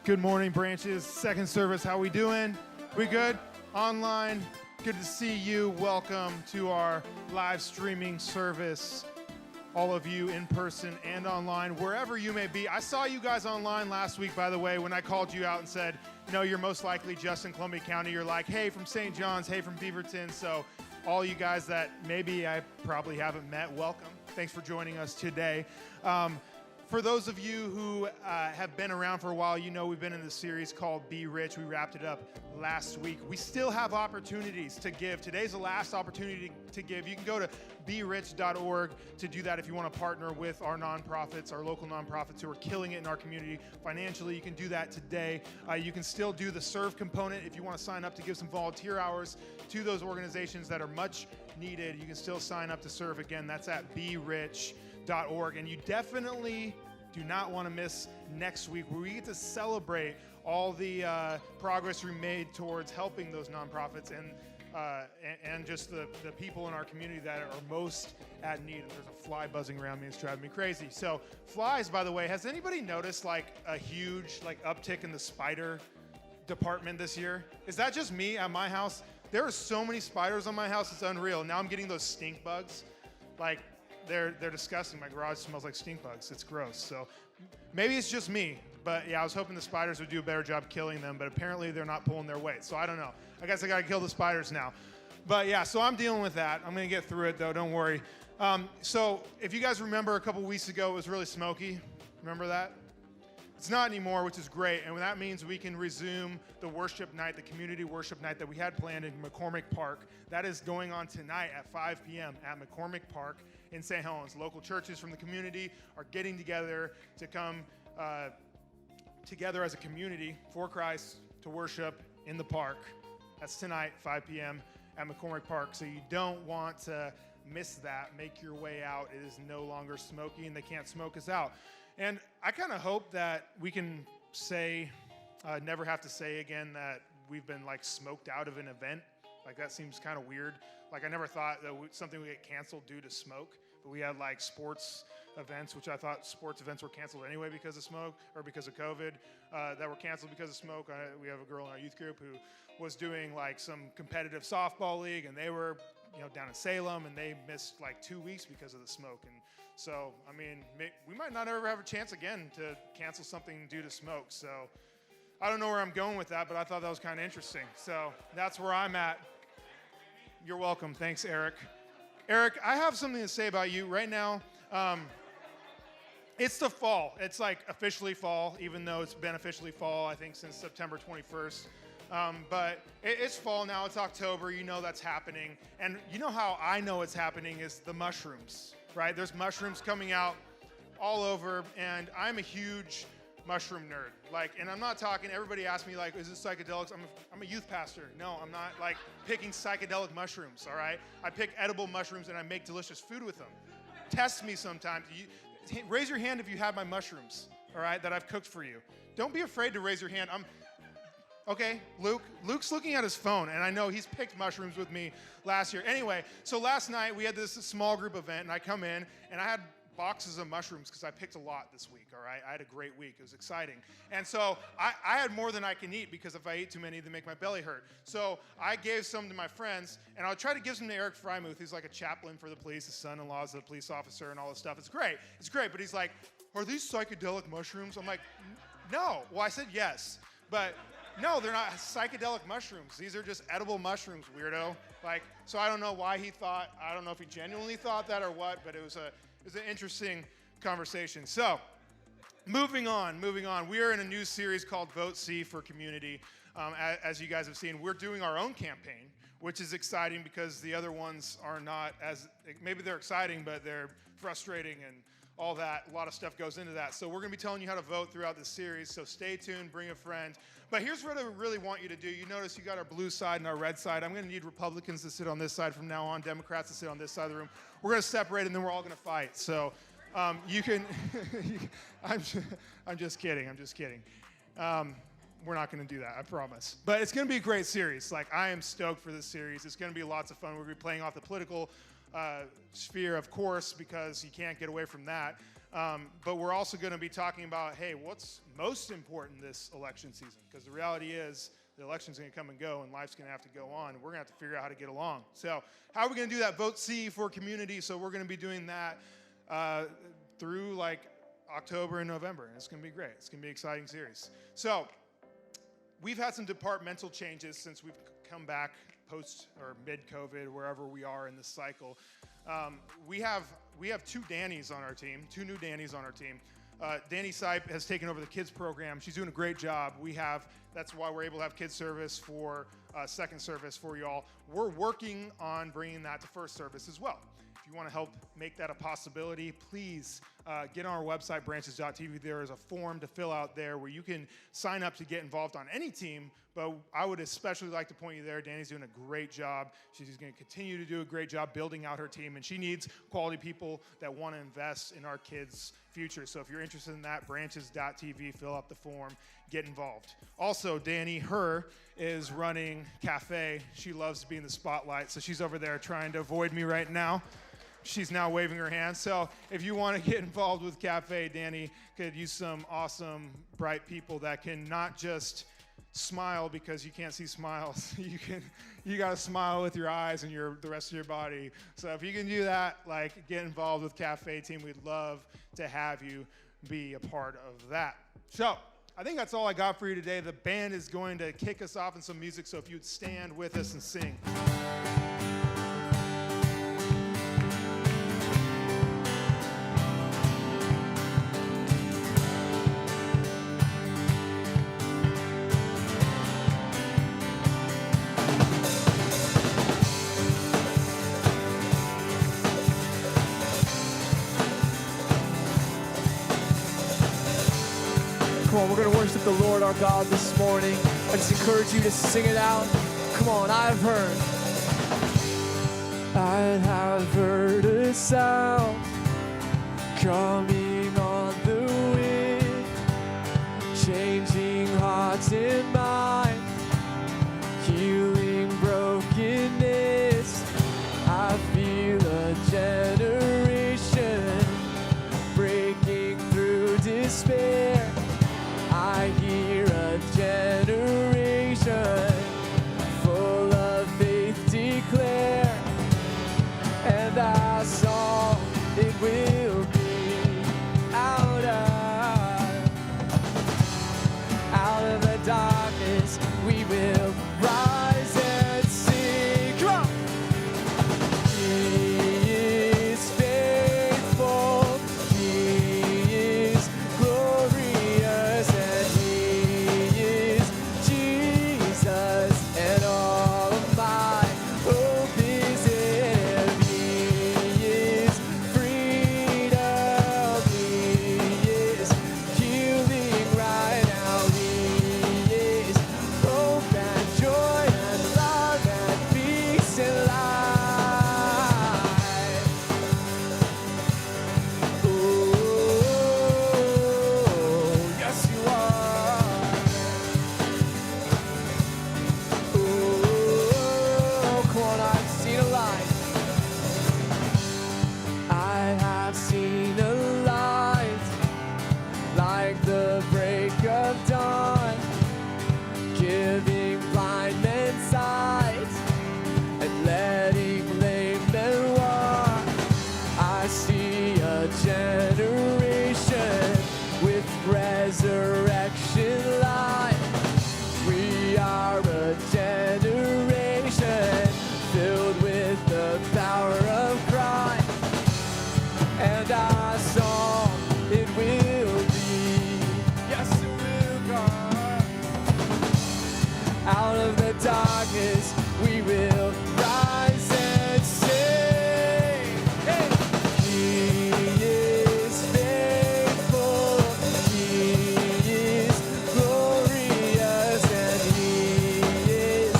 Good morning, Branches. Second service, how we doing? We good? Online? Good to see you. Welcome to our live streaming service. All of you in person and online, wherever you may be. I saw you guys online last week, by the way, when I called you out and said, no, you're most likely just in Columbia County. You're like, hey, from St. John's, hey, from Beaverton. So all you guys that maybe I probably haven't met, welcome. Thanks for joining us today. For those of you who have been around for a while, you know we've been in this series called Be Rich. We wrapped it up last week. We still have opportunities to give. Today's the last opportunity to give. You can go to berich.org to do that if you want to partner with our nonprofits, our local nonprofits who are killing it in our community financially. You can do that today. You can still do the serve component if you want to sign up to give some volunteer hours to those organizations that are much needed. You can still sign up to serve. Again, that's at berich.org. And you definitely do not want to miss next week, where we get to celebrate all the progress we made towards helping those nonprofits and just the people in our community that are most at need. And there's a fly buzzing around me. It's driving me crazy. So flies, by the way, has anybody noticed like a huge uptick in the spider department this year? Is that just me at my house? There are so many spiders on my house, it's unreal. Now I'm getting those stink bugs. They're disgusting. My garage smells like stink bugs. It's gross. So maybe it's just me. But yeah, I was hoping the spiders would do a better job killing them, but apparently they're not pulling their weight. So I don't know. I guess I got to kill the spiders now. But yeah, so I'm dealing with that. I'm going to get through it, though. Don't worry. So if you guys remember a couple weeks ago, it was really smoky. Remember that? It's not anymore, which is great, and that means we can resume the worship night, the community worship night that we had planned in McCormick Park. That is going on tonight at 5 p.m. at McCormick Park in St. Helens. Local churches from the community are getting together to come together as a community for Christ to worship in the park. That's tonight, 5 p.m. at McCormick Park, so you don't want to miss that. Make your way out. It is no longer smoky, and they can't smoke us out. And I kind of hope that we can say, never have to say again that we've been smoked out of an event. That seems kind of weird. I never thought that something would get canceled due to smoke, but we had sports events, which I thought sports events were canceled anyway because of smoke or because of COVID, that were canceled because of smoke. We have a girl in our youth group who was doing some competitive softball league, and they were down in Salem, and they missed 2 weeks because of the smoke. And so, I mean, we might not ever have a chance again to cancel something due to smoke. So I don't know where I'm going with that, but I thought that was kind of interesting. So that's where I'm at. You're welcome. Thanks, Eric. Eric, I have something to say about you right now. It's the fall. It's officially fall, even though it's been officially fall, I think, since September 21st. But it's fall now. It's October. You know that's happening. And you know how I know it's happening is the mushrooms, right? There's mushrooms coming out all over, and I'm a huge mushroom nerd. And I'm not talking, everybody asks me, is it psychedelics? I'm a youth pastor. No, I'm not, picking psychedelic mushrooms, all right? I pick edible mushrooms, and I make delicious food with them. Test me sometime. Raise your hand if you have my mushrooms, all right, that I've cooked for you. Don't be afraid to raise your hand. Okay, Luke's looking at his phone, and I know he's picked mushrooms with me last year. Anyway, so last night we had this small group event, and I come in, and I had boxes of mushrooms because I picked a lot this week, all right? I had a great week. It was exciting. And so I had more than I can eat because if I eat too many, they make my belly hurt. So I gave some to my friends, and I'll try to give some to Eric Frymuth. He's a chaplain for the police. His son-in-law is a police officer and all this stuff. It's great. But he's like, are these psychedelic mushrooms? I'm like, no. Well, I said yes, but no, they're not psychedelic mushrooms. These are just edible mushrooms, weirdo. So I don't know why he thought, I don't know if he genuinely thought that or what, but it was an interesting conversation. So, moving on. We are in a new series called Vote C for Community. As you guys have seen, we're doing our own campaign, which is exciting because the other ones are not as, maybe they're exciting, but they're frustrating and all that. A lot of stuff goes into that. So we're going to be telling you how to vote throughout this series. So stay tuned, bring a friend. But here's what I really want you to do. You notice you got our blue side and our red side. I'm going to need Republicans to sit on this side from now on, Democrats to sit on this side of the room. We're going to separate, and then we're all going to fight. So you can, I'm just kidding. We're not going to do that, I promise. But it's going to be a great series. I am stoked for this series. It's going to be lots of fun. We're going to be playing off the political sphere, of course, because you can't get away from that. But we're also going to be talking about, hey, what's most important this election season? Because the reality is the election's going to come and go, and life's going to have to go on, and we're going to have to figure out how to get along. So how are we going to do that? Vote C for community. So we're going to be doing that through like October and November, and it's going to be great. It's going to be an exciting series. So we've had some departmental changes since we've come back post or mid-COVID, wherever we are in this cycle. We have two Dannys on our team, two new Dannys on our team. Danny Sipe has taken over the kids program. She's doing a great job. That's why we're able to have kids service for second service for y'all. We're working on bringing that to first service as well. If you want to help make that a possibility, please get on our website, branches.tv. There is a form to fill out there where you can sign up to get involved on any team, but I would especially like to point you there. Danny's doing a great job. She's going to continue to do a great job building out her team, and she needs quality people that want to invest in our kids' future. So if you're interested in that, branches.tv, fill out the form, get involved. Also, Danny, is running Cafe. She loves to be in the spotlight, so she's over there trying to avoid me right now. She's now waving her hand. So if you want to get involved with Cafe, Danny could use some awesome, bright people that can not just smile because you can't see smiles. You got to smile with your eyes and the rest of your body. So if you can do that, like get involved with Cafe team. We'd love to have you be a part of that. So I think that's all I got for you today. The band is going to kick us off in some music. So if you'd stand with us and sing. Come on, we're going to worship the Lord our God this morning. I just encourage you to sing it out. Come on, I have heard a sound coming on the wind, changing hearts and minds, healing brokenness. I feel a generation breaking through despair. I hear a generation full of faith declare, and our song, it will be out of the darkness, we will rise and sing. Come on! He is faithful, He is glorious, and He is Jesus, and all of my hope is in Him. He is freedom, He is healing right now. He is hope and joy and love and peace and life. Oh, yes you are. Oh, come on, I've seen a light. I have seen a light like the break of dawn, giving blind men sight and letting lame men walk. I see a generation with resurrection life. We are a generation filled with the power of Christ, and our song, it will be, yes it will, God. Out of the darkness, we will rise and sing. Hey! He is faithful, He is glorious, and He is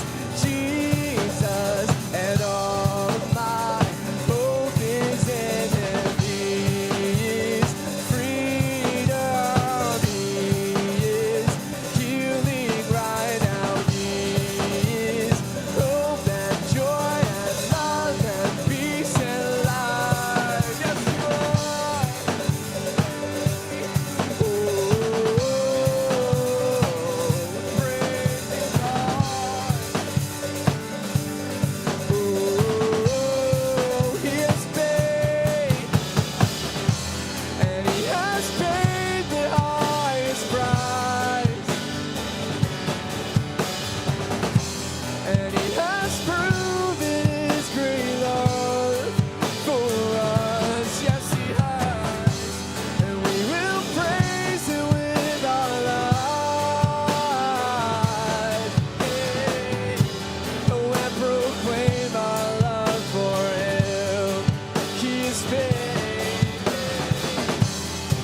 Jesus, and all of my hope is in Him. He is freedom, He is healing right now. He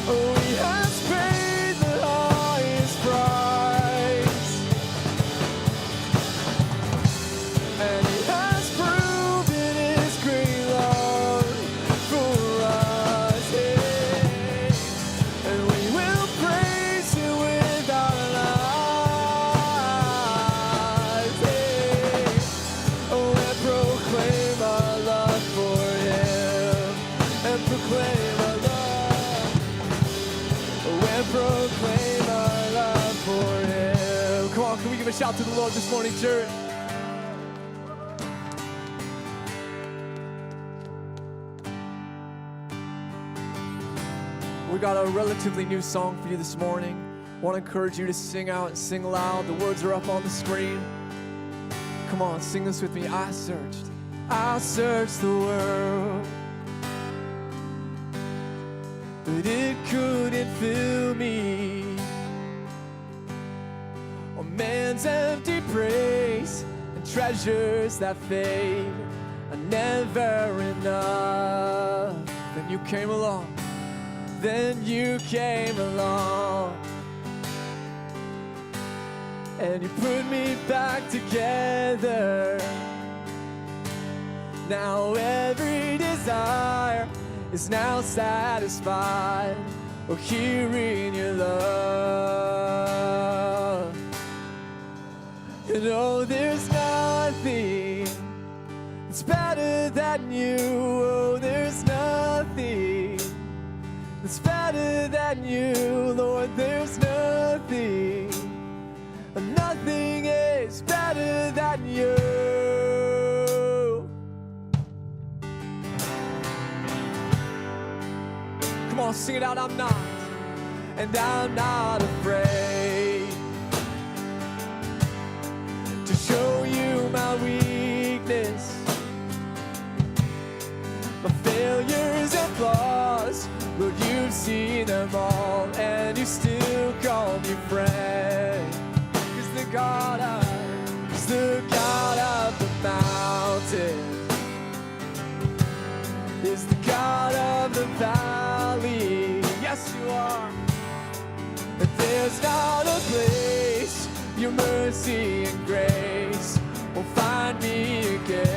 Oh, he has paid the highest price, and he has proven his great love for us. Hey, and we will praise him with our lives. Hey, oh, and proclaim our love for him, and proclaim our love, oh, and proclaim our love for him. Come on, can we give a shout to the Lord this morning, church? We got a relatively new song for you this morning. I want to encourage you to sing out and sing loud. The words are up on the screen. Come on, sing this with me. I searched the world, but it couldn't fill me. Oh, man's empty praise and treasures that fade are never enough. Then you came along. Then you came along, and you put me back together. Now every desire is now satisfied, oh, here in your love. And oh, there's nothing that's better than you. Oh, there's nothing that's better than you, Lord. There's nothing, nothing is better than you. Come on, sing it out. I'm not, and I'm not afraid to show you my weakness, my failures and flaws. Lord, you've seen them all, and you still call me friend. 'Cause the God of the mountain is the God of the valley. Yes, you are. But there's not a place your mercy and grace will find me again.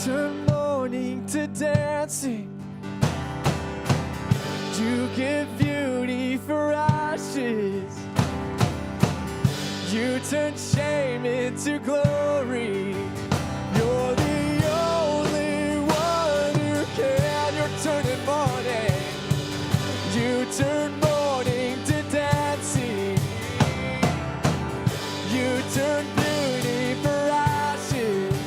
Turn mourning to dancing. You give beauty for ashes. You turn shame into glory. You're the only one who can. You're turning mourning. You turn mourning to dancing. You turn beauty for ashes.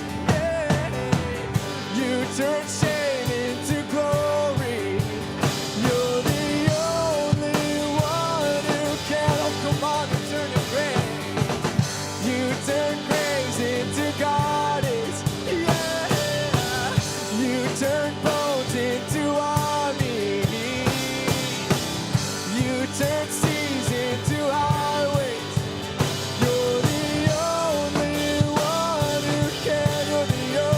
Turn shame into glory. You're the only one who can. Oh, come on, you turn it grace. You turn grace into goddess. Yeah. You turn bones into armies. You turn seas into highways. You're the only one who can. You're the only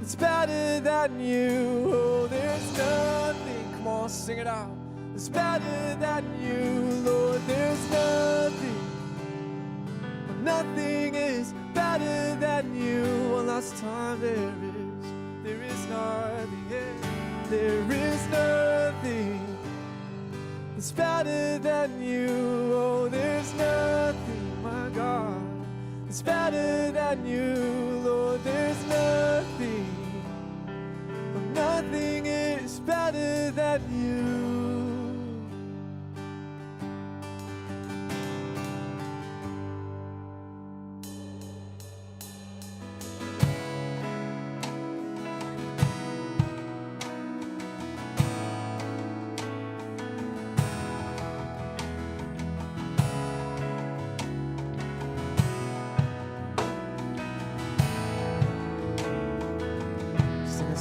that's better than you. Oh, there's nothing, come on, sing it out. It's better than you, Lord. There's nothing, nothing is better than you. One last time, there is nothing, yeah. There is nothing that's better than you. Oh, there's nothing, my God, that's better than you, Lord. There's nothing, nothing is better than you.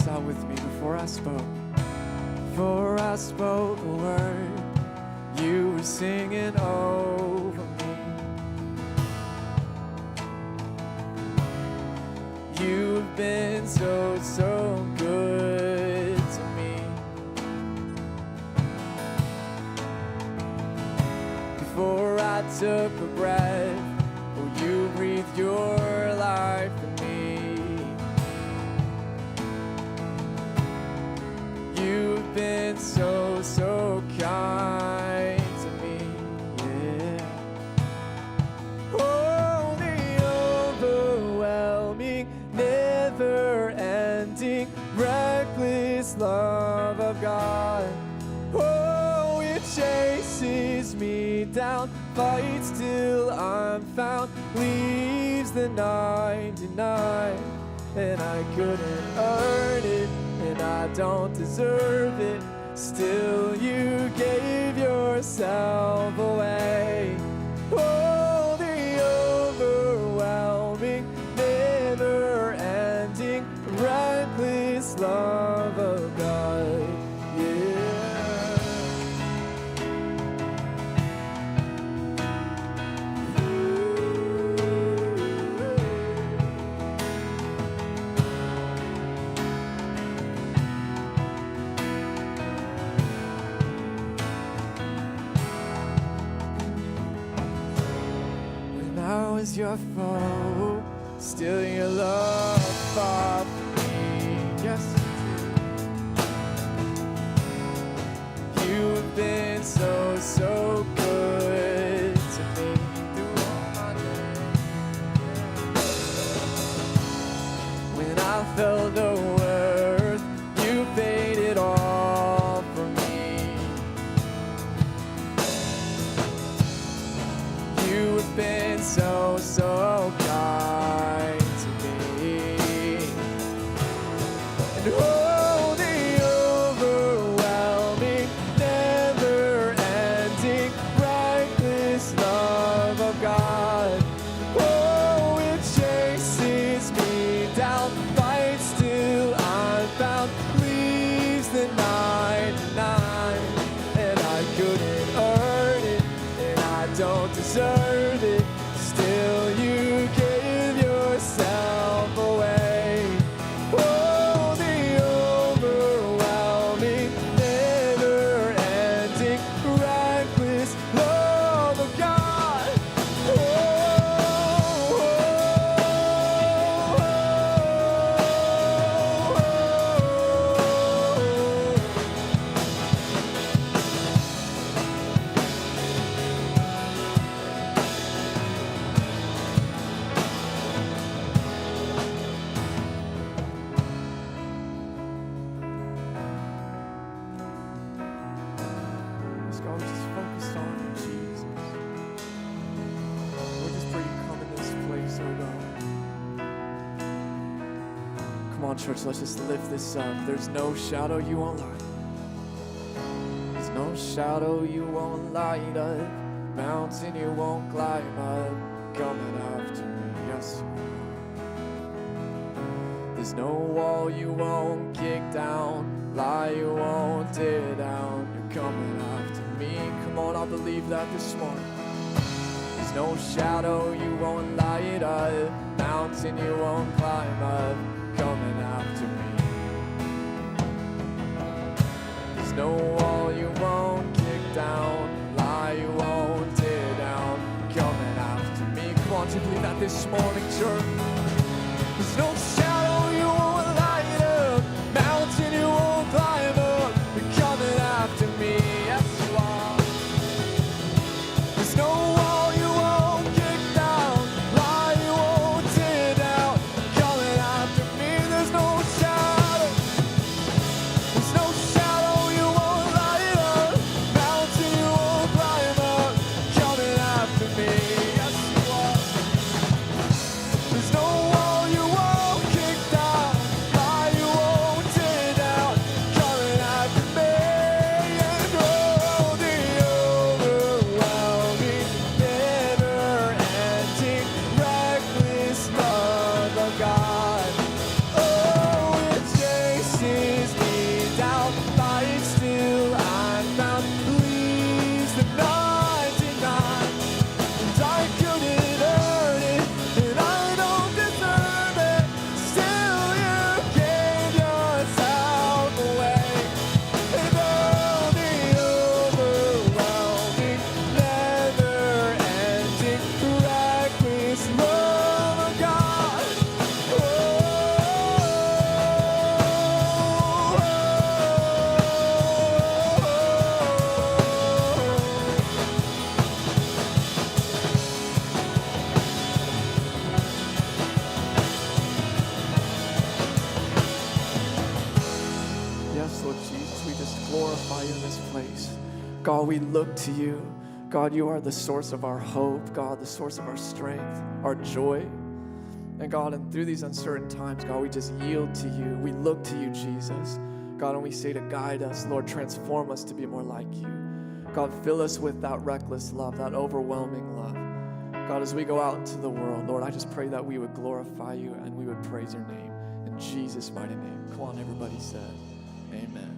Out with me. Before I spoke a word, you were singing over me. You've been so, so good to me. Before I took a breath, oh, you breathed your life in me. You've been so, so kind to me, yeah. Oh, the overwhelming, never-ending, reckless love of God. Oh, it chases me down, fights till I'm found, leaves the 99, and I couldn't earn it. And I don't deserve it. Still you gave yourself away. Oh, the overwhelming, never-ending, reckless love of God. Was your foe, still your love fought for me. Yes, you've been so, so good to me through all my days. When I felt no worth, you paid it all for me. You've been so, so kind to me. And oh, the overwhelming, never-ending, reckless love of God. Oh, it chases me down, fights till I'm found, leaves the 99, and I couldn't earn it, and I don't deserve it. Still you gave yourself away. Oh, the overwhelming, never-ending, reckless love of God. Oh, church, let's just lift this up. There's no shadow you won't light. There's no shadow you won't light up. Mountain you won't climb up. Coming after me, yes. There's no wall you won't kick down. Lie you won't tear down. You're coming after me. Come on, I believe that this morning. There's no shadow you won't light up. Mountain you won't climb up. Coming after me. this morning, church. There's no shadow you won't light up, mountain you won't climb up. You're coming after me, yes you are. There's no wall you won't kick down, lie you won't tear down. You're coming after me. There's no shadow you won't light up, mountain you won't climb up. You're coming after me, yes you are. There's no wall you won't kick down, lie you won't tear down. Coming after me, and oh, the overwhelming, never-ending, reckless love of God. Oh, it chases me down, fights till I'm found, leaves the 99. And I couldn't earn it, and I don't deserve it. Still, you gave yourself away. And oh, the overwhelming, never-ending, reckless love of God. Yes, Lord Jesus, we just glorify you in this place. God, we look to you. God, you are the source of our hope. God, the source of our strength, our joy. And God, and through these uncertain times, God, we just yield to you. We look to you, Jesus. God, and we say to guide us, Lord, transform us to be more like you. God, fill us with that reckless love, that overwhelming love. God, as we go out into the world, Lord, I just pray that we would glorify you and we would praise your name. In Jesus' mighty name. Come on, everybody said, amen.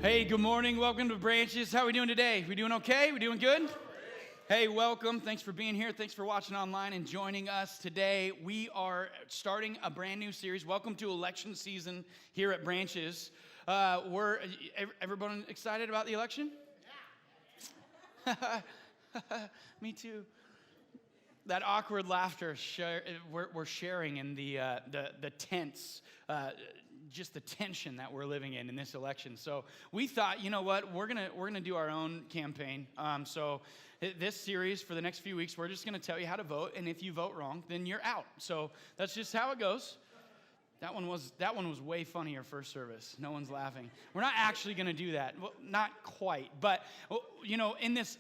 Hey, good morning. Welcome to Branches. How are we doing today? We doing okay? We doing good? Hey, welcome. Thanks for being here. Thanks for watching online and joining us today. We are starting a brand new series. Welcome to election season here at Branches. Everyone excited about the election? Yeah. Me too. That awkward laughter we're sharing in the tense, just the tension that we're living in this election. So we thought, you know what, we're gonna do our own campaign. So this series for the next few weeks, we're just gonna tell you how to vote, and if you vote wrong, then you're out. So that's just how it goes. That one was way funnier first service. No one's laughing. We're not actually going to do that. Well, not quite. But you know, in this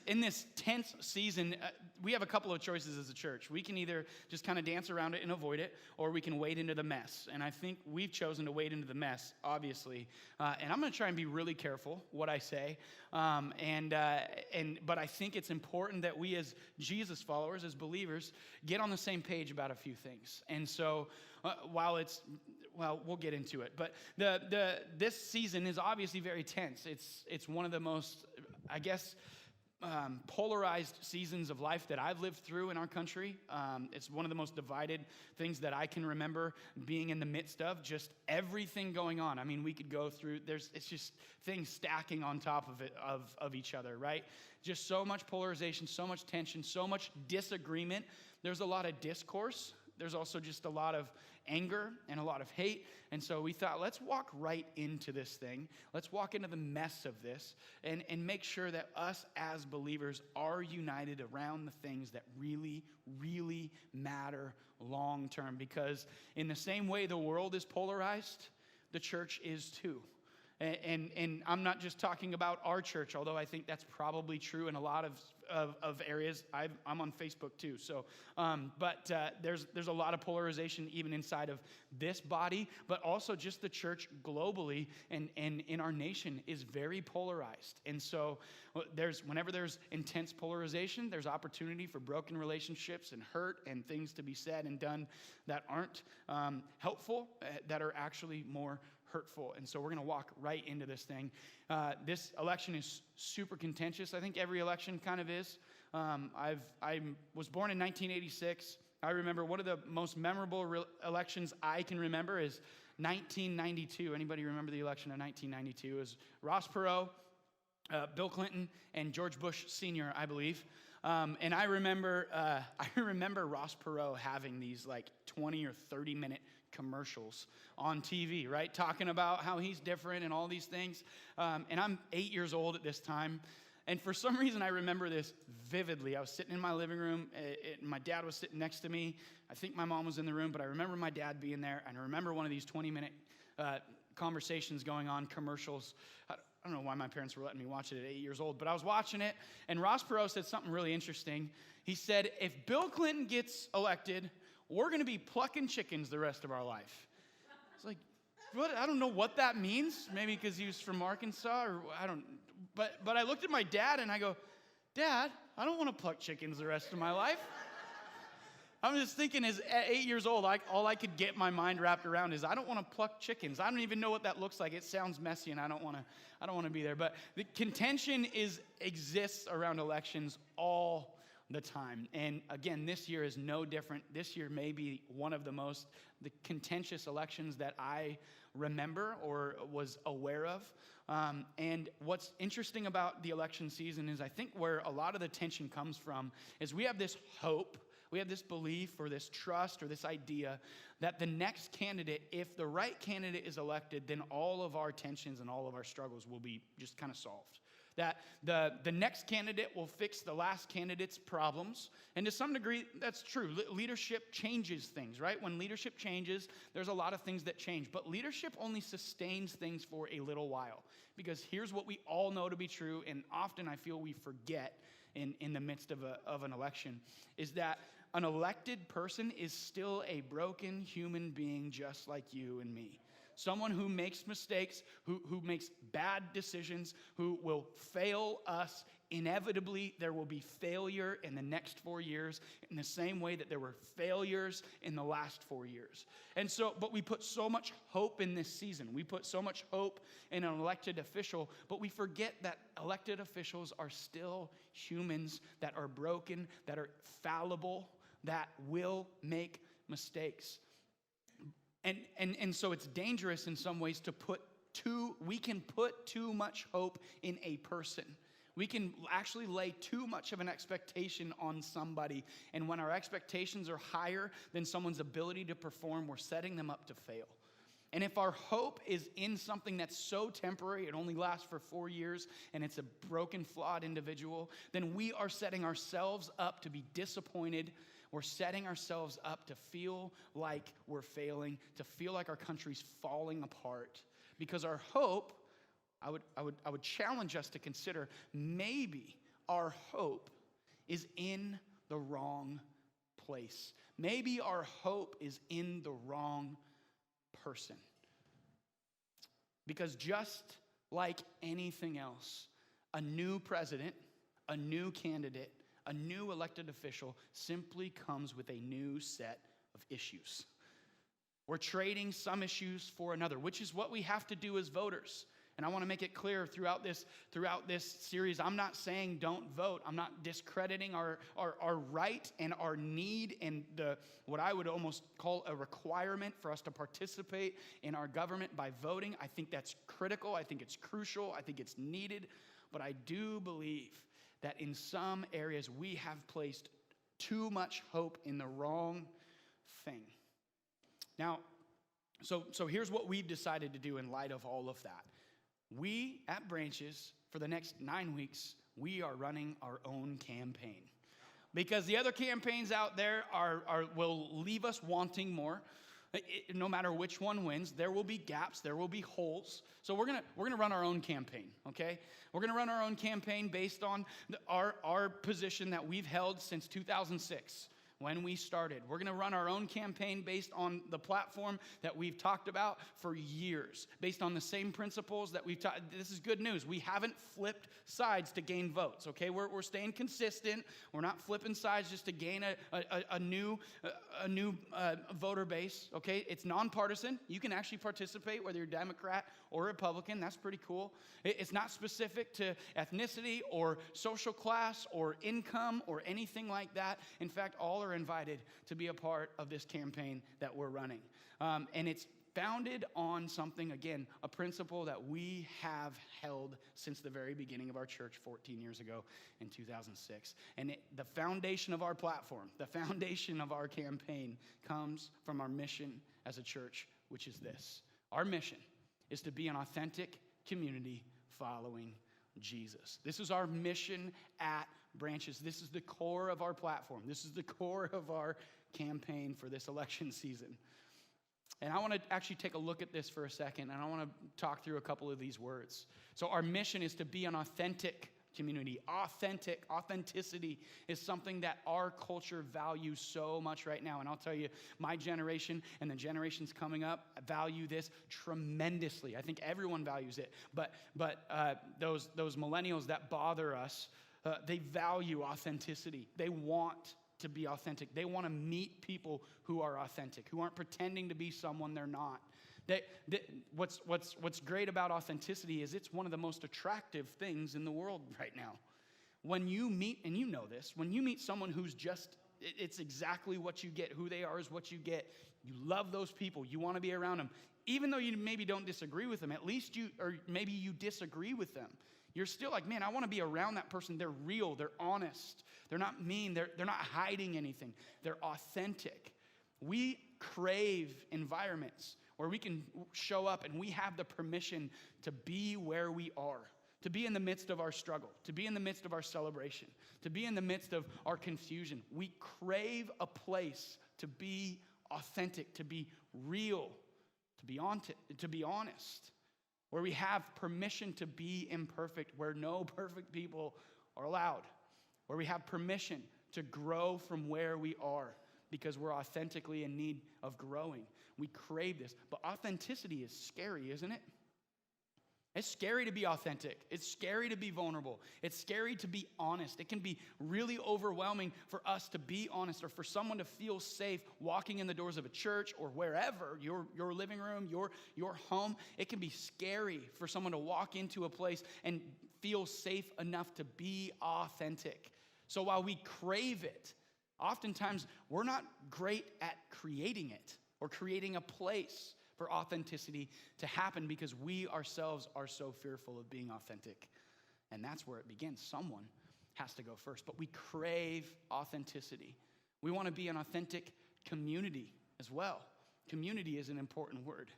tense season, we have a couple of choices as a church. We can either just kind of dance around it and avoid it, or we can wade into the mess. And I think we've chosen to wade into the mess, obviously. And I'm going to try and be really careful what I say. But I think it's important that we as Jesus followers, as believers, get on the same page about a few things. And so we'll get into it. But this season is obviously very tense. It's one of the most, I guess, polarized seasons of life that I've lived through in our country. It's one of the most divided things that I can remember being in the midst of. Just everything going on. I mean, we could go through. It's just things stacking on top of each other, right? Just so much polarization, so much tension, so much disagreement. There's a lot of discourse. There's also just a lot of anger and a lot of hate. And so we thought, let's walk right into this thing. Let's walk into the mess of this and make sure that us as believers are united around the things that really, really matter long term. Because in the same way the world is polarized, the church is too. And I'm not just talking about our church, although I think that's probably true in a lot of areas. I'm on Facebook too. So, but there's a lot of polarization even inside of this body, but also just the church globally and in our nation is very polarized. And so whenever there's intense polarization, there's opportunity for broken relationships and hurt and things to be said and done that aren't helpful, that are actually more hurtful. And so we're going to walk right into this thing. This election is super contentious. I think every election kind of is. I was born in 1986. I remember one of the most memorable elections I can remember is 1992. Anybody remember the election of 1992? It was Ross Perot, Bill Clinton, and George Bush Sr., I believe. And I remember Ross Perot having these like 20 or 30-minute commercials on TV, right? Talking about how he's different and all these things. And I'm 8 years old at this time. And for some reason, I remember this vividly. I was sitting in my living room. My dad was sitting next to me. I think my mom was in the room, but I remember my dad being there. And I remember one of these 20-minute conversations going on, commercials. I don't know why my parents were letting me watch it at 8 years old, but I was watching it. And Ross Perot said something really interesting. He said, if Bill Clinton gets elected, we're going to be plucking chickens the rest of our life. It's like, what? I don't know what that means. Maybe because he was from Arkansas, or I don't. But I looked at my dad and I go, Dad, I don't want to pluck chickens the rest of my life. I'm just thinking, at 8 years old, all I could get my mind wrapped around is I don't want to pluck chickens. I don't even know what that looks like. It sounds messy, and I don't want to be there. But the contention exists around elections all the time. And again, this year is no different. This year may be one of the contentious elections that I remember or was aware of. And what's interesting about the election season is I think where a lot of the tension comes from is we have this hope, we have this belief or this trust or this idea that the next candidate, if the right candidate is elected, then all of our tensions and all of our struggles will be just kind of solved. That the next candidate will fix the last candidate's problems. And to some degree, that's true. Leadership changes things, right? When leadership changes, there's a lot of things that change. But leadership only sustains things for a little while. Because here's what we all know to be true, and often I feel we forget in the midst of an election, is that an elected person is still a broken human being just like you and me. Someone who makes mistakes, who makes bad decisions, who will fail us. Inevitably, there will be failure in the next 4 years in the same way that there were failures in the last 4 years. And so, but we put so much hope in this season. We put so much hope in an elected official, but we forget that elected officials are still humans that are broken, that are fallible, that will make mistakes. And so it's dangerous in some ways we can put too much hope in a person. We can actually lay too much of an expectation on somebody. And when our expectations are higher than someone's ability to perform, we're setting them up to fail. And if our hope is in something that's so temporary, it only lasts for 4 years, and it's a broken, flawed individual, then we are setting ourselves up to be disappointed. We're setting ourselves up to feel like we're failing, to feel like our country's falling apart. Because our hope, I would challenge us to consider, maybe our hope is in the wrong place. Maybe our hope is in the wrong person. Because just like anything else, a new president, a new candidate, a new elected official simply comes with a new set of issues. We're trading some issues for another, which is what we have to do as voters. And I want to make it clear throughout this series, I'm not saying don't vote. I'm not discrediting our right and our need and what I would almost call a requirement for us to participate in our government by voting. I think that's critical. I think it's crucial. I think it's needed. But I do believe that in some areas we have placed too much hope in the wrong thing. Now, so here's what we've decided to do in light of all of that. We at Branches, for the next 9 weeks, we are running our own campaign. Because the other campaigns out there will leave us wanting more. No matter which one wins, there will be gaps, there will be holes. So we're gonna run our own campaign, okay? We're gonna run our own campaign based on our position that we've held since 2006. When we started. We're going to run our own campaign based on the platform that we've talked about for years, based on the same principles that we've taught. This is good news. We haven't flipped sides to gain votes, okay? We're staying consistent. We're not flipping sides just to gain a new voter base, okay? It's nonpartisan. You can actually participate whether you're Democrat or Republican. That's pretty cool. It's not specific to ethnicity or social class or income or anything like that. In fact, all are invited to be a part of this campaign that we're running. And it's founded on something, again, a principle that we have held since the very beginning of our church 14 years ago in 2006. And the foundation of our platform, the foundation of our campaign comes from our mission as a church, which is this. Our mission is to be an authentic community following Jesus. This is our mission at Branches. This is the core of our platform. This is the core of our campaign for this election season. And I want to actually take a look at this for a second, and I want to talk through a couple of these words. So our mission is to be an authentic community. Authenticity is something that our culture values so much right now. And I'll tell you, my generation and the generations coming up value this tremendously. I think everyone values it. But those millennials that bother us, they value authenticity. They want to be authentic. They want to meet people who are authentic, who aren't pretending to be someone they're not. What's great about authenticity is it's one of the most attractive things in the world right now. When you meet, and you know this, when you meet someone who's just, it's exactly what you get, who they are is what you get. You love those people. You want to be around them. Even though you maybe don't disagree with them, at least or maybe you disagree with them. You're still like, man, I want to be around that person. They're real. They're honest. They're not mean. They're not hiding anything. They're authentic. We crave environments where we can show up and we have the permission to be where we are, to be in the midst of our struggle, to be in the midst of our celebration, to be in the midst of our confusion. We crave a place to be authentic, to be real, to be honest, where we have permission to be imperfect, where no perfect people are allowed, where we have permission to grow from where we are because we're authentically in need of growing. We crave this. But authenticity is scary, isn't it? It's scary to be authentic. It's scary to be vulnerable. It's scary to be honest. It can be really overwhelming for us to be honest or for someone to feel safe walking in the doors of a church or wherever, your living room, your home. It can be scary for someone to walk into a place and feel safe enough to be authentic. So while we crave it, oftentimes we're not great at creating it or creating a place for authenticity to happen because we ourselves are so fearful of being authentic. And that's where it begins. Someone has to go first. But we crave authenticity. We want to be an authentic community as well. Community is an important word.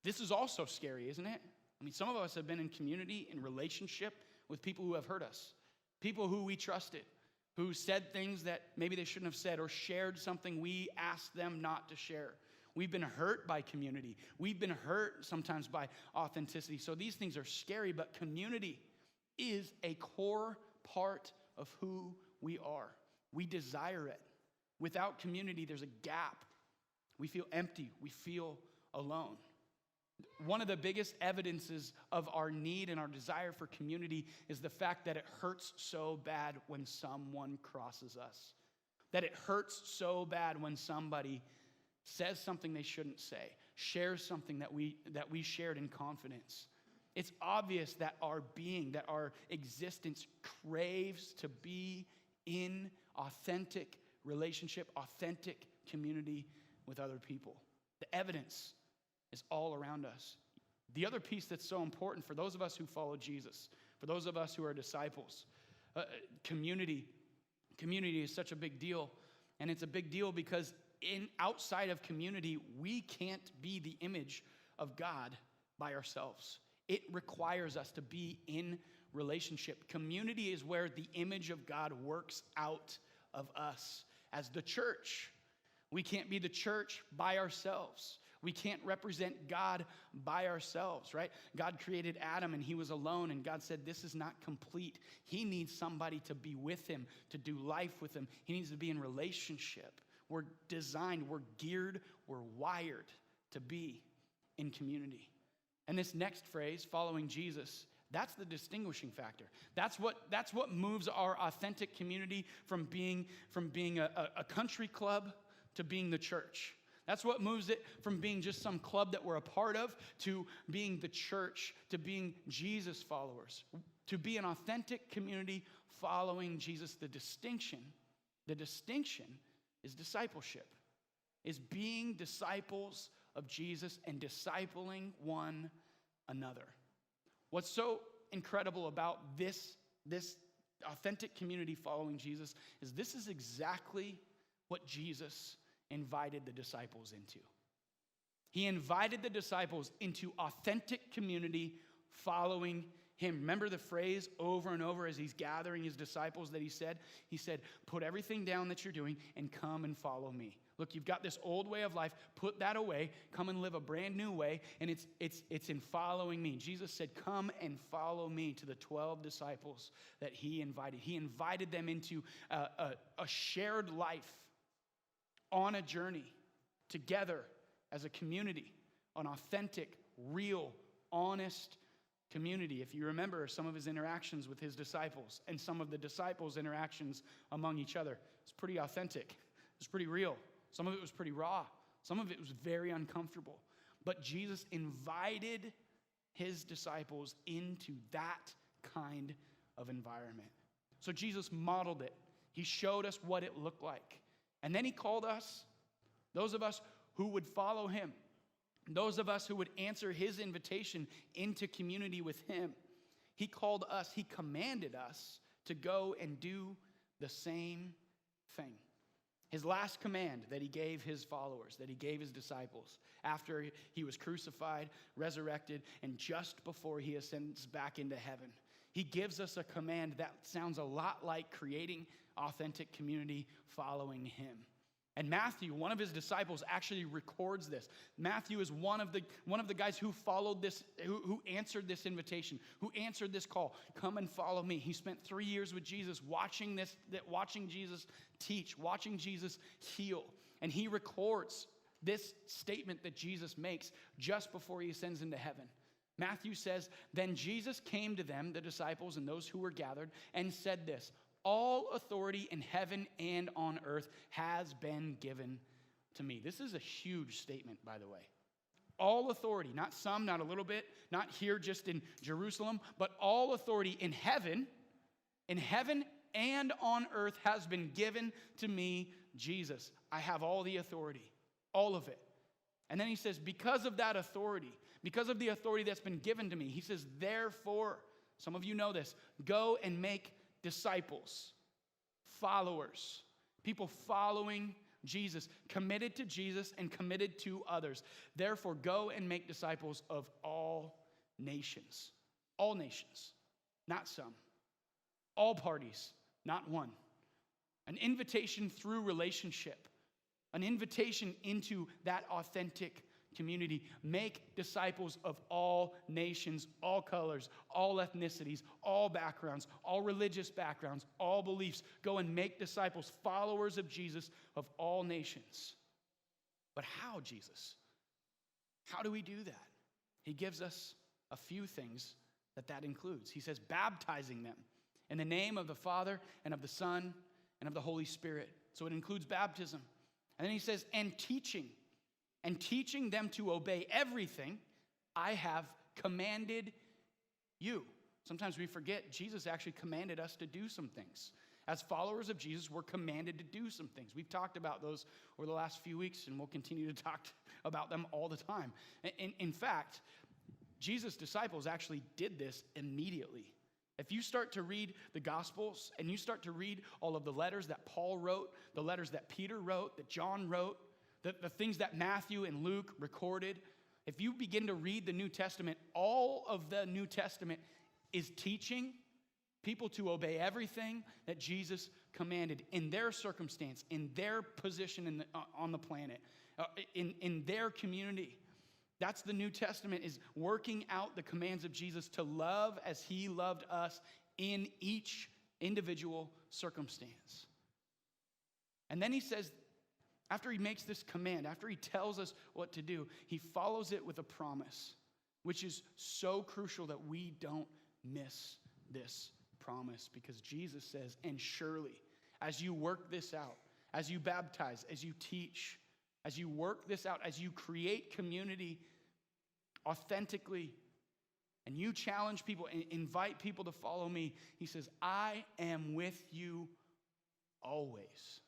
This is also scary, isn't it? I mean, some of us have been in community, in relationship with people who have hurt us, people who we trusted, who said things that maybe they shouldn't have said or shared something we asked them not to share. We've been hurt by community. We've been hurt sometimes by authenticity. So these things are scary, but community is a core part of who we are. We desire it. Without community, there's a gap. We feel empty. We feel alone. One of the biggest evidences of our need and our desire for community is the fact that it hurts so bad when someone crosses us. That it hurts so bad when somebody says something they shouldn't say, shares something that we shared in confidence. It's obvious that our being, that our existence craves to be in authentic relationship, authentic community with other people. The evidence is all around us. The other piece that's so important for those of us who follow Jesus, for those of us who are disciples, community is such a big deal. And it's a big deal because outside of community, we can't be the image of God by ourselves. It requires us to be in relationship. Community is where the image of God works out of us as the church. We can't be the church by ourselves. We can't represent God by ourselves, right? God created Adam and he was alone, and God said, this is not complete. He needs somebody to be with him, to do life with him. He needs to be in relationship. We're designed, we're geared, we're wired to be in community. And this next phrase, following Jesus, that's the distinguishing factor. That's what moves our authentic community from being a country club to being the church. That's what moves it from being just some club that we're a part of to being the church, to being Jesus followers, to be an authentic community following Jesus. The distinction is discipleship, is being disciples of Jesus and discipling one another. What's so incredible about this authentic community following Jesus is this is exactly what Jesus invited the disciples into. He invited the disciples into authentic community following him. Remember the phrase over and over as he's gathering his disciples that he said, put everything down that you're doing and come and follow me. Look, you've got this old way of life, put that away, come and live a brand new way, and it's in following me. Jesus said, come and follow me, to the 12 disciples that he invited. He invited them into a shared life, on a journey, together as a community, an authentic, real, honest community. If you remember some of his interactions with his disciples and some of the disciples' interactions among each other, it's pretty authentic. It was pretty real. Some of it was pretty raw. Some of it was very uncomfortable. But Jesus invited his disciples into that kind of environment. So Jesus modeled it. He showed us what it looked like. And then he called us, those of us who would follow him, those of us who would answer his invitation into community with him. He called us, he commanded us to go and do the same thing. His last command that he gave his followers, that he gave his disciples after he was crucified, resurrected, and just before he ascends back into heaven. He gives us a command that sounds a lot like creating authentic community following him. And Matthew, one of his disciples, actually records this. Matthew is one of the guys who followed this, who answered this invitation, who answered this call. Come and follow me. He spent 3 years with Jesus, watching Jesus teach, watching Jesus heal. And he records this statement that Jesus makes just before he ascends into heaven. Matthew says, then Jesus came to them, the disciples and those who were gathered, and said this, all authority in heaven and on earth has been given to me. This is a huge statement, by the way. All authority, not some, not a little bit, not here just in Jerusalem, but all authority in heaven and on earth has been given to me, Jesus. I have all the authority, all of it. And then he says, because of that authority, because of the authority that's been given to me, he says, therefore, some of you know this, go and make disciples, followers, people following Jesus, committed to Jesus and committed to others. Therefore, go and make disciples of all nations, not some, all parties, not one. An invitation through relationship, an invitation into that authentic community. Make disciples of all nations, all colors, all ethnicities, all backgrounds, all religious backgrounds, all beliefs. Go and make disciples, followers of Jesus of all nations. But how, Jesus? How do we do that? He gives us a few things that includes. He says, baptizing them in the name of the Father and of the Son and of the Holy Spirit. So it includes baptism. And then he says, and teaching them to obey everything I have commanded you. Sometimes we forget Jesus actually commanded us to do some things. As followers of Jesus, we're commanded to do some things. We've talked about those over the last few weeks, and we'll continue to talk about them all the time. In fact, Jesus' disciples actually did this immediately. If you start to read the Gospels and you start to read all of the letters that Paul wrote, the letters that Peter wrote, that John wrote, the things that Matthew and Luke recorded, if you begin to read the New Testament, all of the New Testament is teaching people to obey everything that Jesus commanded in their circumstance, in their position on the planet, in their community. That's the New Testament, is working out the commands of Jesus to love as he loved us in each individual circumstance. And then he says, after he makes this command, after he tells us what to do, he follows it with a promise, which is so crucial that we don't miss this promise, because Jesus says, and surely, as you work this out, as you baptize, as you teach, as you work this out, as you create community authentically, and you challenge people and invite people to follow me, he says, I am with you always.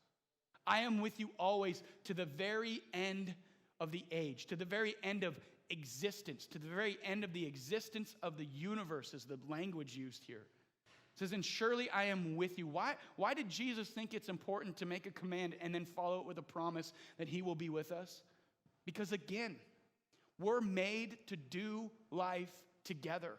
I am with you always to the very end of the age, to the very end of existence, to the very end of the existence of the universe is the language used here. It says, and surely I am with you. Why did Jesus think it's important to make a command and then follow it with a promise that he will be with us? Because again, we're made to do life together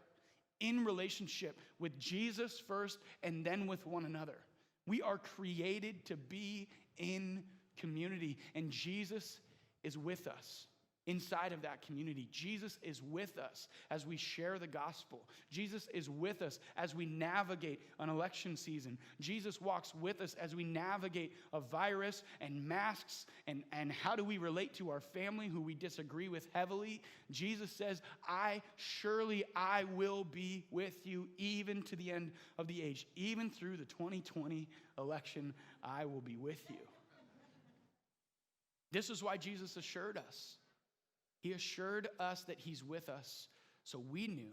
in relationship with Jesus first and then with one another. We are created to be in community, and Jesus is with us inside of that community. Jesus is with us as we share the gospel. Jesus is with us as we navigate an election season. Jesus walks with us as we navigate a virus and masks and how do we relate to our family who we disagree with heavily. Jesus says, I will be with you even to the end of the age. Even through the 2020 election, I will be with you. This is why Jesus assured us. He assured us that he's with us, so we knew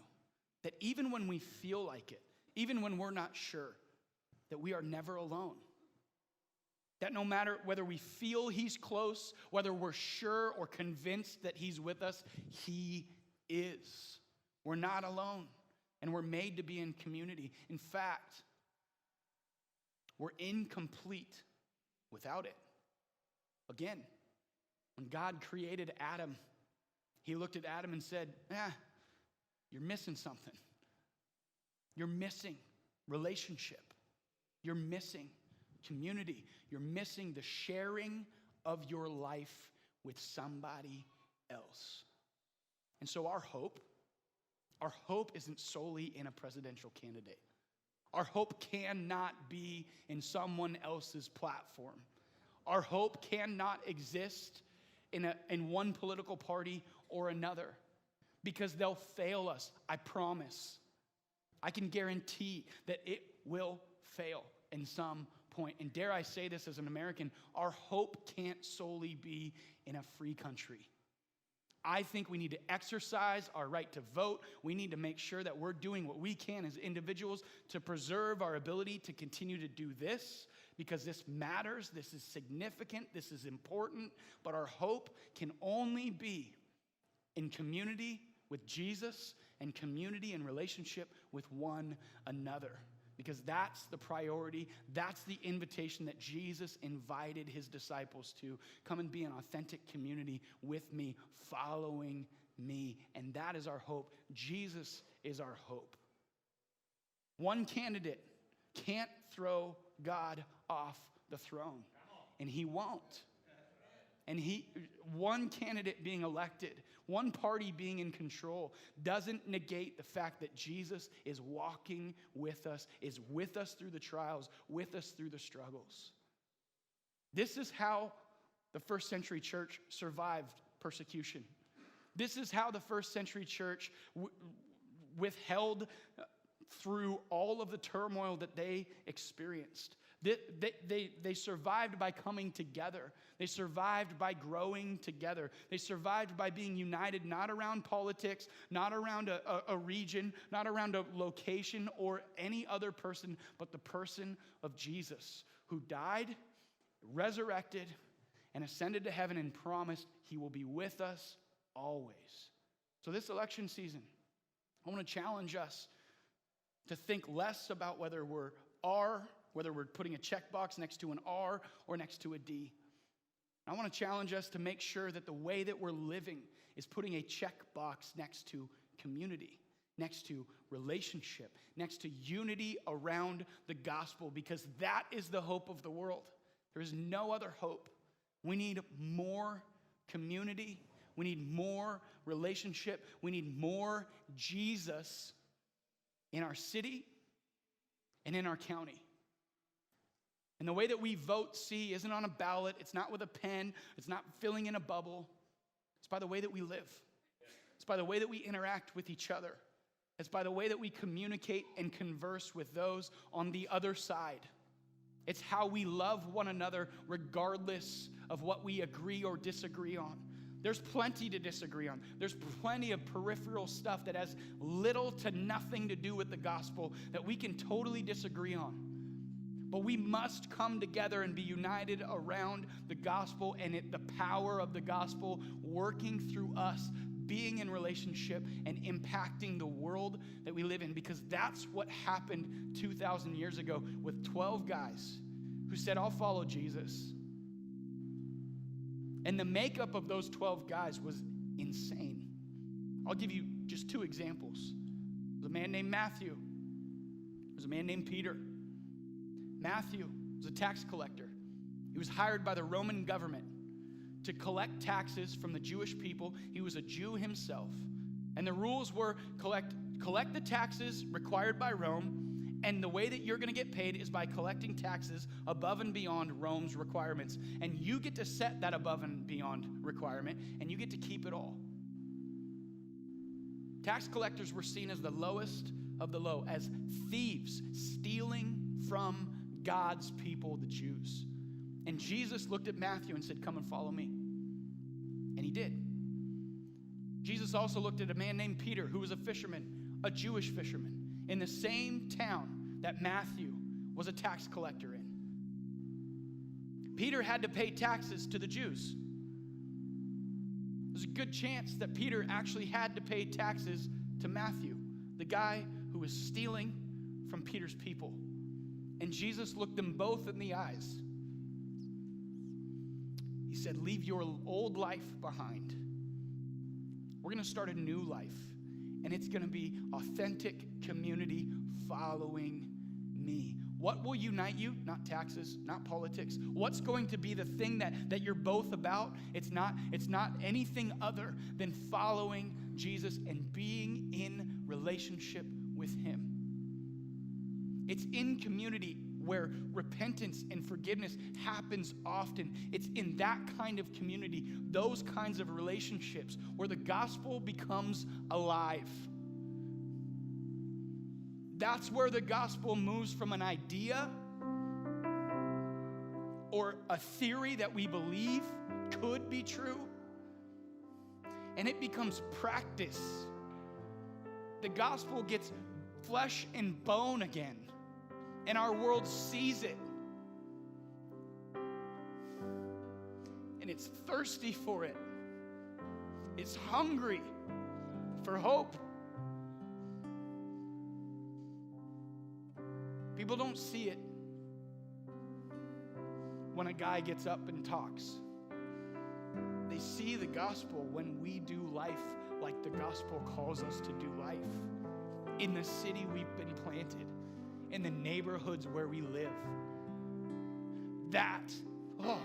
that even when we feel like it, even when we're not sure, that we are never alone. That no matter whether we feel he's close, whether we're sure or convinced that he's with us, he is. We're not alone, and we're made to be in community. In fact, we're incomplete without it. Again, when God created Adam, he looked at Adam and said, you're missing something. You're missing relationship. You're missing community. You're missing the sharing of your life with somebody else. And so our hope isn't solely in a presidential candidate. Our hope cannot be in someone else's platform. Our hope cannot exist in one political party or another, because they'll fail us. I promise. I can guarantee that it will fail in some point. And dare I say this as an American, our hope can't solely be in a free country. I think we need to exercise our right to vote. We need to make sure that we're doing what we can as individuals to preserve our ability to continue to do this, because this matters, this is significant, this is important, but our hope can only be in community with Jesus and community and relationship with one another. Because that's the priority, that's the invitation that Jesus invited his disciples to. Come and be an authentic community with me, following me. And that is our hope. Jesus is our hope. One candidate can't throw God off the throne, and he won't. And one candidate being elected, one party being in control, doesn't negate the fact that Jesus is walking with us, is with us through the trials, with us through the struggles. This is how the first century church survived persecution. This is how the first century church withheld through all of the turmoil that they experienced. They survived by coming together. They survived by growing together. They survived by being united, not around politics, not around a region, not around a location or any other person, but the person of Jesus, who died, resurrected, and ascended to heaven and promised he will be with us always. So this election season, I want to challenge us to think less about whether we're putting a checkbox next to an R or next to a D. I want to challenge us to make sure that the way that we're living is putting a checkbox next to community. next to relationship, next to unity around the gospel, because that is the hope of the world. There is no other hope. We need more community. We need more relationship. We need more Jesus in our city and in our county. And the way that we vote, see, isn't on a ballot. It's not with a pen. It's not filling in a bubble. It's by the way that we live. It's by the way that we interact with each other. It's by the way that we communicate and converse with those on the other side. It's how we love one another regardless of what we agree or disagree on. There's plenty to disagree on. There's plenty of peripheral stuff that has little to nothing to do with the gospel that we can totally disagree on. But we must come together and be united around the gospel and the power of the gospel working through us, being in relationship and impacting the world that we live in, because that's what happened 2,000 years ago with 12 guys who said, I'll follow Jesus. And the makeup of those 12 guys was insane. I'll give you just two examples. There's a man named Matthew. There's a man named Peter. Matthew was a tax collector. He was hired by the Roman government to collect taxes from the Jewish people. He was a Jew himself. And the rules were collect the taxes required by Rome, and the way that you're going to get paid is by collecting taxes above and beyond Rome's requirements. And you get to set that above and beyond requirement, and you get to keep it all. Tax collectors were seen as the lowest of the low, as thieves stealing from God's people, the Jews. And Jesus looked at Matthew and said, come and follow me. And he did. Jesus also looked at a man named Peter, who was a fisherman, a Jewish fisherman, in the same town that Matthew was a tax collector in. Peter had to pay taxes to the Jews. There's a good chance that Peter actually had to pay taxes to Matthew, the guy who was stealing from Peter's people. And Jesus looked them both in the eyes. He said, leave your old life behind. We're going to start a new life. And it's going to be authentic community following me. What will unite you? Not taxes, not politics. What's going to be the thing that you're both about? It's not anything other than following Jesus and being in relationship with him. It's in community where repentance and forgiveness happens often. It's in that kind of community, those kinds of relationships, where the gospel becomes alive. That's where the gospel moves from an idea or a theory that we believe could be true, and it becomes practice. The gospel gets flesh and bone again, and our world sees it. And it's thirsty for it. It's hungry for hope. People don't see it when a guy gets up and talks. They see the gospel when we do life like the gospel calls us to do life. In the city we've been planted, in the neighborhoods where we live. That's the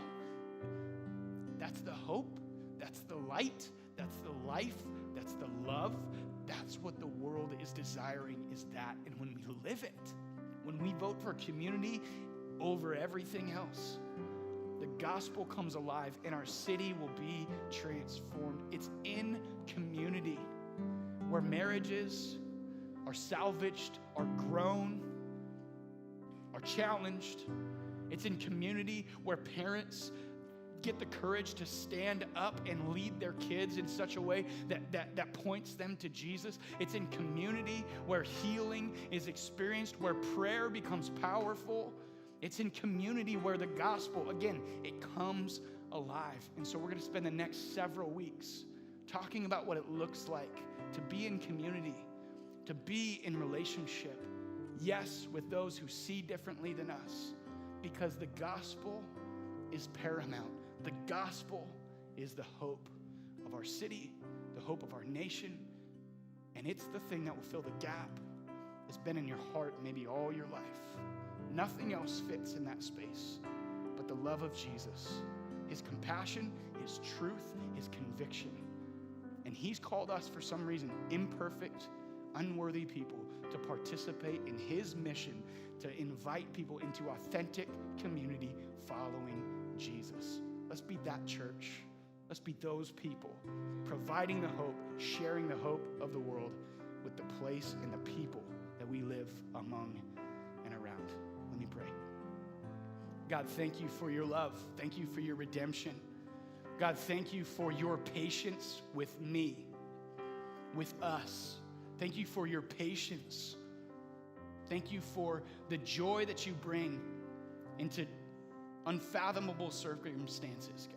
hope, that's the light, that's the life, that's the love. That's what the world is desiring, is that. And when we live it, when we vote for community over everything else, the gospel comes alive and our city will be transformed. It's in community where marriages are salvaged, are grown, are challenged. It's in community where parents get the courage to stand up and lead their kids in such a way that points them to Jesus. It's in community where healing is experienced, where prayer becomes powerful. It's in community where the gospel, again, it comes alive. And so we're going to spend the next several weeks talking about what it looks like to be in community, to be in relationship, yes, with those who see differently than us, because the gospel is paramount. The gospel is the hope of our city, the hope of our nation, And it's the thing that will fill the gap that's been in your heart maybe all your life. Nothing else fits in that space but the love of Jesus, his compassion, his truth, his conviction. And he's called us for some reason, imperfect, unworthy people, to participate in his mission to invite people into authentic community following Jesus. Let's be that church. Let's be those people, providing the hope, sharing the hope of the world with the place and the people that we live among and around. Let me pray. God, thank you for your love. Thank you for your redemption. God, thank you for your patience with me, with us. Thank you for your patience. Thank you for the joy that you bring into unfathomable circumstances, God.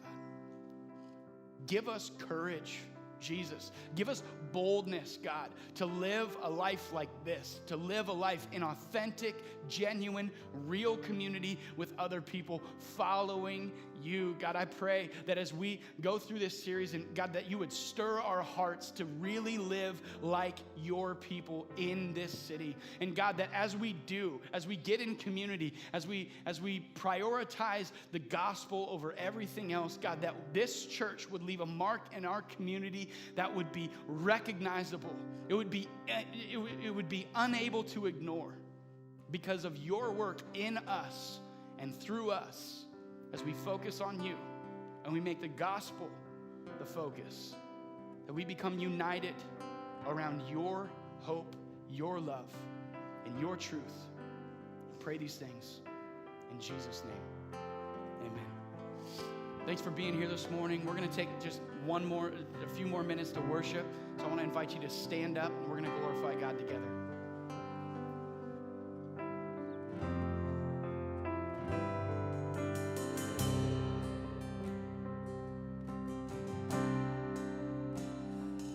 Give us courage, Jesus. Give us boldness, God, to live a life like this, to live a life in authentic, genuine, real community with other people following you. God, I pray that as we go through this series, and God, that you would stir our hearts to really live like your people in this city. And God, that as we do, as we get in community, as we prioritize the gospel over everything else, God, that this church would leave a mark in our community that would be recognizable. It would be unable to ignore because of your work in us and through us as we focus on you and we make the gospel the focus, that we become united around your hope, your love, and your truth. I pray these things in Jesus' name. Amen. Thanks for being here this morning. We're going to take just a few more minutes to worship. So I want to invite you to stand up, and we're going to glorify God together.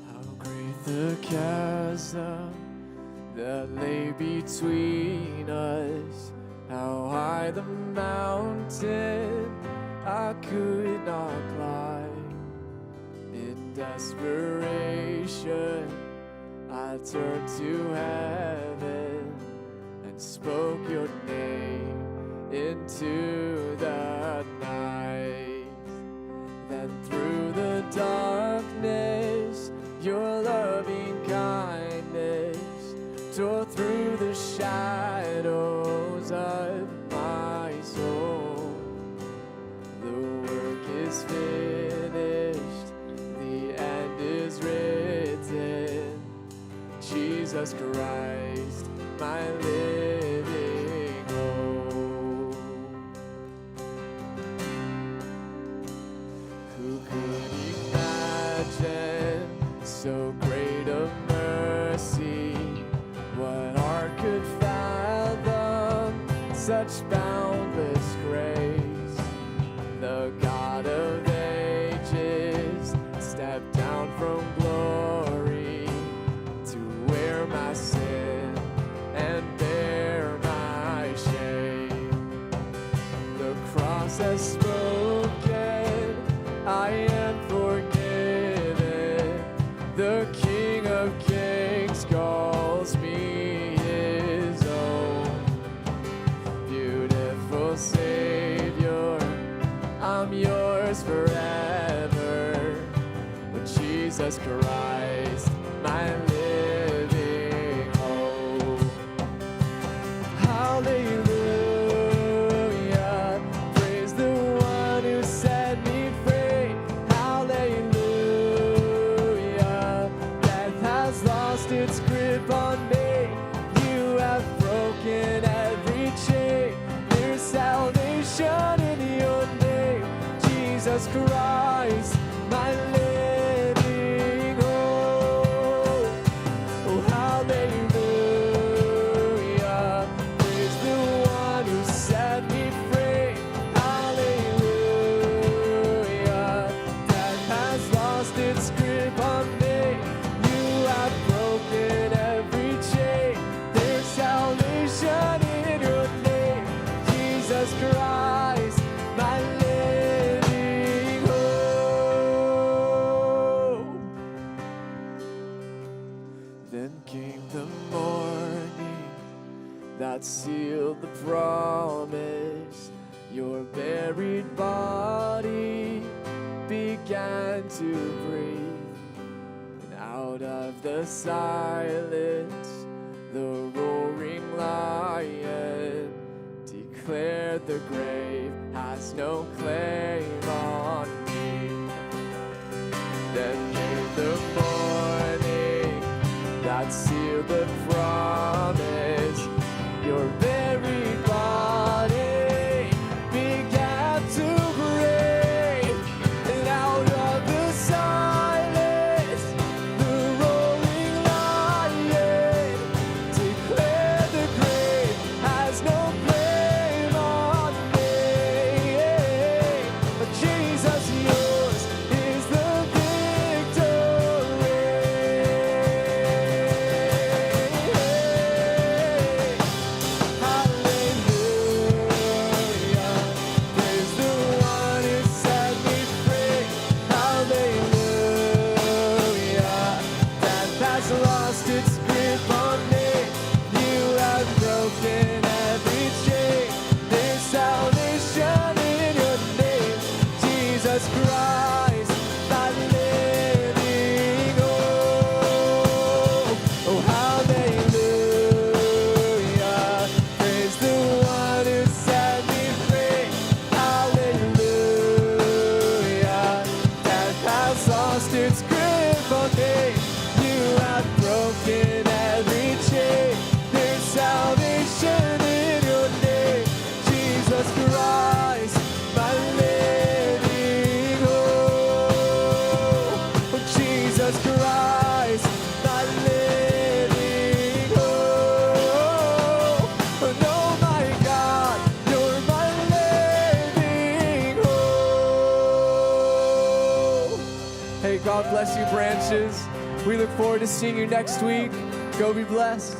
How great the chasm that lay between us, how high the mountain I could not climb. In desperation, I turned to heaven and spoke your name into the night. Then through the darkness, your loving kindness tore through the shadows of my soul. The work is finished, the end is written. Jesus Christ, my living hope. Who could imagine so great a mercy? What heart could fathom such boundless grace? The God of ages stepped down from glory to wear my sin and bear my shame. The cross has spoken, I am forgiven. The King of Kings calls me his own. Beautiful Savior, I'm yours forever. With Jesus Christ, my living hope. Hallelujah, praise the one who set me free. Hallelujah, death has lost its grip on me. You have broken every chain. There's salvation in your name, Jesus Christ, my living hope. Oh, hallelujah, praise the one who set me free. Hallelujah, death has lost its grip on me. You have broken every chain. There's salvation in your name, Jesus Christ, my living hope. that sealed the promise. Your buried body began to breathe, and out of the silence, the roaring lion declared the grave has no claim on me. Then came the morning that sealed the promise. Your buried body began to breathe, and out of the silence, the roaring lion declared the grave has no claim on me. Jesus, yours is the victory. Hallelujah, praise the one who set me free. Hallelujah, death has lost its grip on me. You have broken every chain. There's salvation in your name, Jesus Christ, my living hope. Oh, hallelujah, praise the one who set me free. Hallelujah, death has lost its grip on me. You have broken every chain. There's salvation in your name, Jesus Christ, my living hope. Oh, Jesus Christ, my living hope. Oh, no, my God, you're my living hope. Hey, God bless you, Branches. We look forward to seeing you next week. Go be blessed.